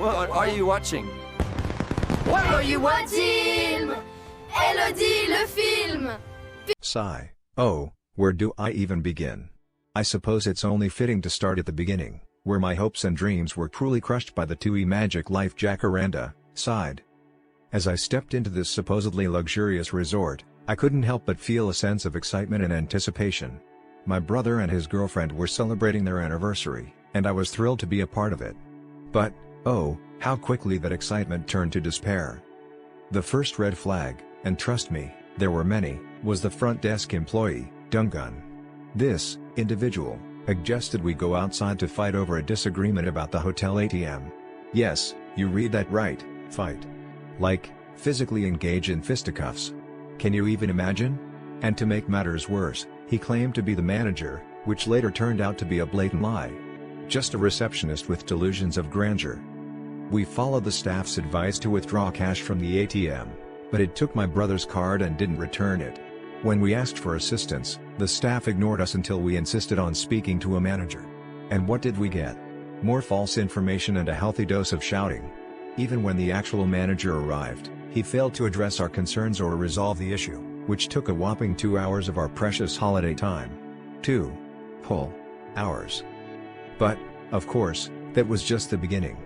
What are you watching? What are you watching? Elodie, le film! Sigh. Oh, where do I even begin? I suppose it's only fitting to start at the beginning, where my hopes and dreams were cruelly crushed by the TUI Magic Life Jacaranda. Sighed. As I stepped into this supposedly luxurious resort, I couldn't help but feel a sense of excitement and anticipation. My brother and his girlfriend were celebrating their anniversary, and I was thrilled to be a part of it. But, oh, how quickly that excitement turned to despair. The first red flag, and trust me, there were many, was the front desk employee, Dungun. This individual suggested we go outside to fight over a disagreement about the hotel ATM. Yes, you read that right, fight. Like, physically engage in fisticuffs. Can you even imagine? And to make matters worse, he claimed to be the manager, which later turned out to be a blatant lie. Just a receptionist with delusions of grandeur. We followed the staff's advice to withdraw cash from the ATM, but it took my brother's card and didn't return it. When we asked for assistance, the staff ignored us until we insisted on speaking to a manager. And what did we get? More false information and a healthy dose of shouting. Even when the actual manager arrived, he failed to address our concerns or resolve the issue, which took a whopping 2 hours of our precious holiday time. 2 whole hours. But, of course, that was just the beginning.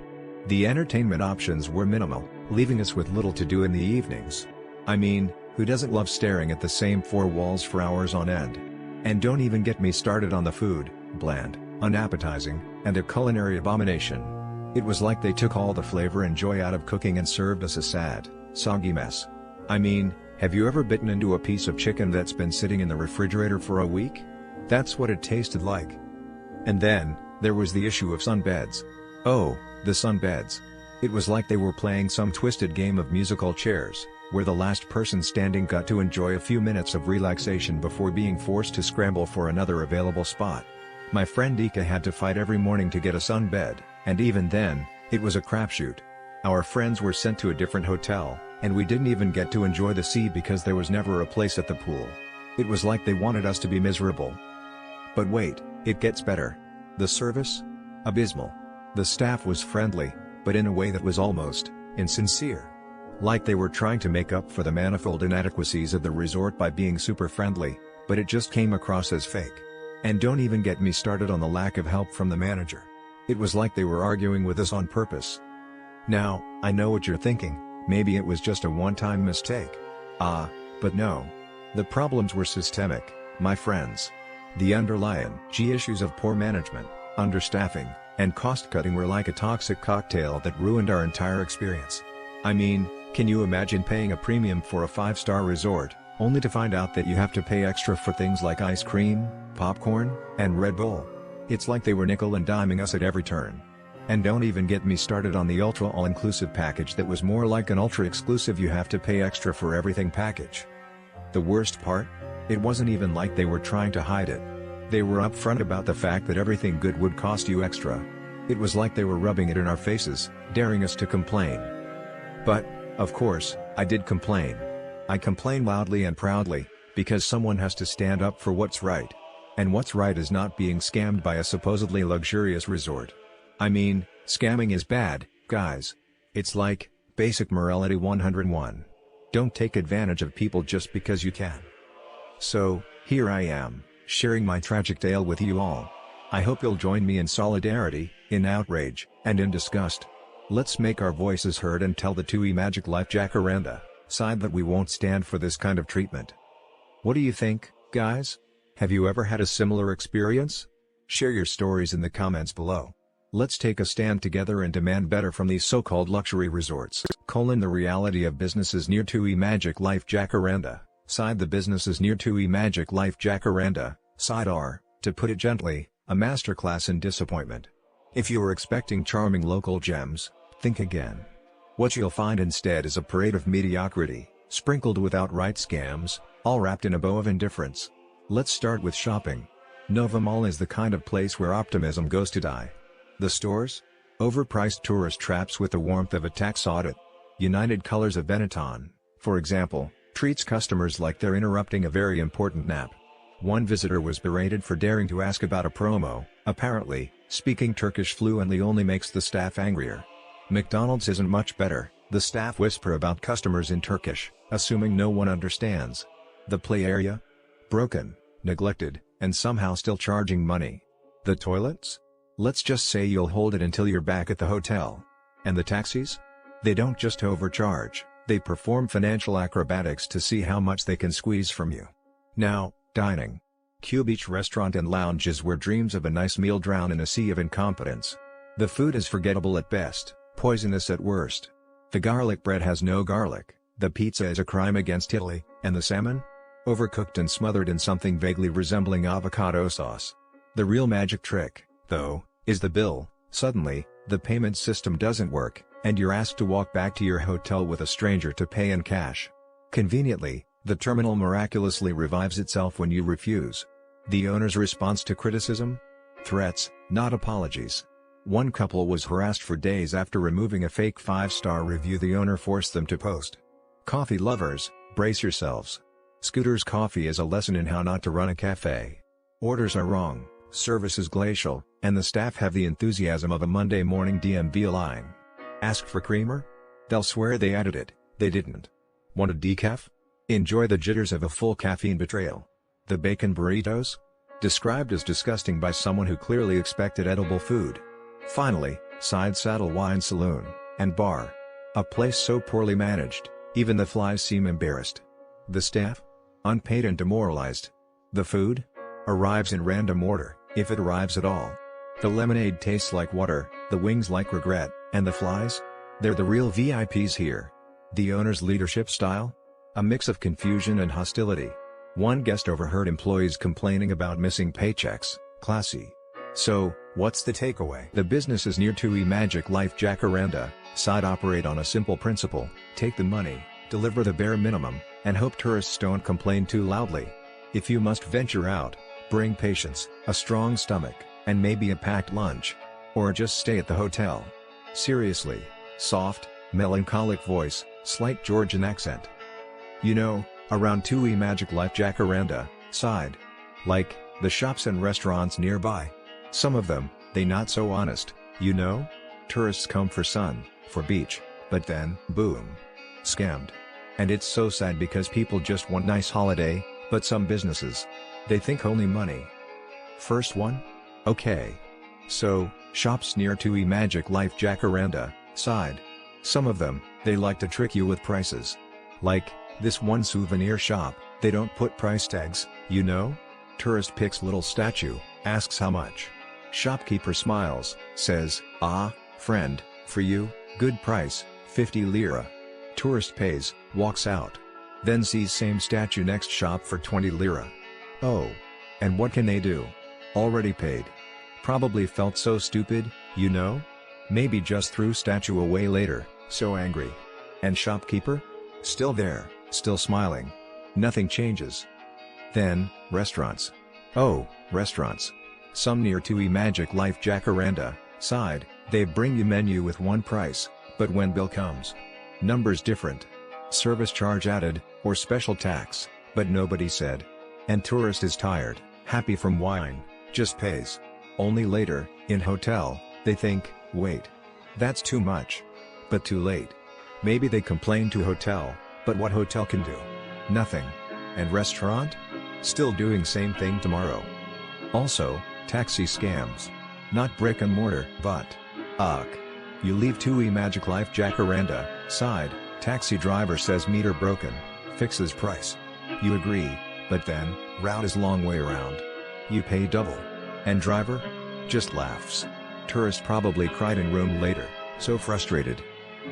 The entertainment options were minimal, leaving us with little to do in the evenings. I mean, who doesn't love staring at the same 4 walls for hours on end? And don't even get me started on the food, bland, unappetizing, and a culinary abomination. It was like they took all the flavor and joy out of cooking and served us a sad, soggy mess. I mean, have you ever bitten into a piece of chicken that's been sitting in the refrigerator for a week? That's what it tasted like. And then, there was the issue of sunbeds. Oh, the sunbeds. It was like they were playing some twisted game of musical chairs, where the last person standing got to enjoy a few minutes of relaxation before being forced to scramble for another available spot. My friend Ika had to fight every morning to get a sunbed, and even then, it was a crapshoot. Our friends were sent to a different hotel, and we didn't even get to enjoy the sea because there was never a place at the pool. It was like they wanted us to be miserable. But wait, it gets better. The service? Abysmal. The staff was friendly, but in a way that was almost insincere. Like they were trying to make up for the manifold inadequacies of the resort by being super friendly, but it just came across as fake. And don't even get me started on the lack of help from the manager. It was like they were arguing with us on purpose. Now, I know what you're thinking, maybe it was just a one-time mistake. But no. The problems were systemic, my friends. The underlying issues of poor management, understaffing, and cost-cutting were like a toxic cocktail that ruined our entire experience. I mean, can you imagine paying a premium for a 5-star resort, only to find out that you have to pay extra for things like ice cream, popcorn, and Red Bull? It's like they were nickel and diming us at every turn. And don't even get me started on the ultra all-inclusive package that was more like an ultra-exclusive you have to pay extra for everything package. The worst part? It wasn't even like they were trying to hide it. They were upfront about the fact that everything good would cost you extra. It was like they were rubbing it in our faces, daring us to complain. But, of course, I did complain. I complain loudly and proudly, because someone has to stand up for what's right. And what's right is not being scammed by a supposedly luxurious resort. I mean, scamming is bad, guys. It's like, basic morality 101. Don't take advantage of people just because you can. So, here I am, sharing my tragic tale with you all. I hope you'll join me in solidarity, in outrage, and in disgust. Let's make our voices heard and tell the TUI Magic Life Jacaranda side that we won't stand for this kind of treatment. What do you think, guys? Have you ever had a similar experience? Share your stories in the comments below. Let's take a stand together and demand better from these so-called luxury resorts. The reality of businesses near TUI Magic Life Jacaranda side. The businesses near TUI Magic Life Jacaranda side are, to put it gently, a masterclass in disappointment. If you were expecting charming local gems, think again. What you'll find instead is a parade of mediocrity, sprinkled with outright scams, all wrapped in a bow of indifference. Let's start with shopping. Nova Mall is the kind of place where optimism goes to die. The stores? Overpriced tourist traps with the warmth of a tax audit. United Colors of Benetton, for example, treats customers like they're interrupting a very important nap. One visitor was berated for daring to ask about a promo. Apparently, speaking Turkish fluently only makes the staff angrier. McDonald's isn't much better, the staff whisper about customers in Turkish, assuming no one understands. The play area? Broken, neglected, and somehow still charging money. The toilets? Let's just say you'll hold it until you're back at the hotel. And the taxis? They don't just overcharge, they perform financial acrobatics to see how much they can squeeze from you. Now, dining. Q Beach restaurant and lounge is where dreams of a nice meal drown in a sea of incompetence. The food is forgettable at best, poisonous at worst. The garlic bread has no garlic, the pizza is a crime against Italy, and the salmon? Overcooked and smothered in something vaguely resembling avocado sauce. The real magic trick, though, is the bill. Suddenly, the payment system doesn't work, and you're asked to walk back to your hotel with a stranger to pay in cash. Conveniently, the terminal miraculously revives itself when you refuse. The owner's response to criticism? Threats, not apologies. One couple was harassed for days after removing a fake 5-star review the owner forced them to post. Coffee lovers, brace yourselves. Scooter's Coffee is a lesson in how not to run a cafe. Orders are wrong, service is glacial, and the staff have the enthusiasm of a Monday morning DMV line. Ask for creamer? They'll swear they added it, they didn't. Want a decaf? Enjoy the jitters of a full caffeine betrayal. The bacon burritos? Described as disgusting by someone who clearly expected edible food. Finally, Side Saddle Wine Saloon and Bar. A place so poorly managed, even the flies seem embarrassed. The staff? Unpaid and demoralized. The food? Arrives in random order, if it arrives at all. The lemonade tastes like water, the wings like regret, and the flies? They're the real VIPs here. The owner's leadership style? A mix of confusion and hostility. One guest overheard employees complaining about missing paychecks. Classy. So, what's the takeaway? The businesses near TUI Magic Life Jacaranda side operate on a simple principle: take the money, deliver the bare minimum, and hope tourists don't complain too loudly. If you must venture out, bring patience, a strong stomach, and maybe a packed lunch. Or just stay at the hotel. Seriously. Soft, melancholic voice, slight Georgian accent. You know, around TUI Magic Life Jacaranda side. Like, the shops and restaurants nearby. Some of them, they not so honest, you know? Tourists come for sun, for beach, but then, boom. Scammed. And it's so sad because people just want nice holiday, but some businesses, they think only money. First one? Okay. So, shops near TUI Magic Life Jacaranda side. Some of them, they like to trick you with prices. Like, this one souvenir shop, they don't put price tags, you know? Tourist picks little statue, asks how much. Shopkeeper smiles, says, "Ah, friend, for you, good price, 50 lira." Tourist pays, walks out. Then sees same statue next shop for 20 lira. Oh. And what can they do? Already paid. Probably felt so stupid, you know? Maybe just threw statue away later, so angry. And shopkeeper? Still there, still smiling. Nothing changes. Then, restaurants. Oh, restaurants. Some near TUI Magic Life Jacaranda side, they bring you menu with one price, but when bill comes, numbers different. Service charge added, or special tax, but nobody said. And tourist is tired, happy from wine, just pays. Only later, in hotel, they think, wait. That's too much. But too late. Maybe they complain to hotel, but what hotel can do? Nothing. And restaurant? Still doing same thing tomorrow. Also, taxi scams. Not brick and mortar, but, ugh. You leave TUI Magic Life Jacaranda side, taxi driver says meter broken, fixes price. You agree, but then, route is long way around. You pay double. And driver? Just laughs. Tourist probably cried in room later, so frustrated.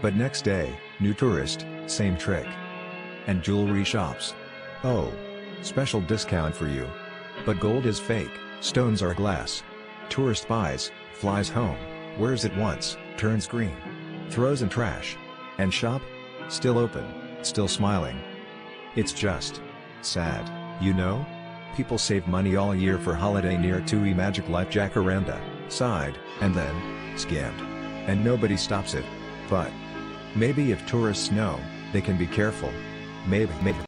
But next day, new tourist, same trick. And jewelry shops. Oh. Special discount for you. But gold is fake, stones are glass. Tourist buys, flies home, wears it once, turns green. Throws in trash. And shop? Still open, still smiling. It's just sad, you know? People save money all year for holiday near TUI Magic Life Jacaranda side, and then, scammed. And nobody stops it. But maybe if tourists know, they can be careful. Maybe.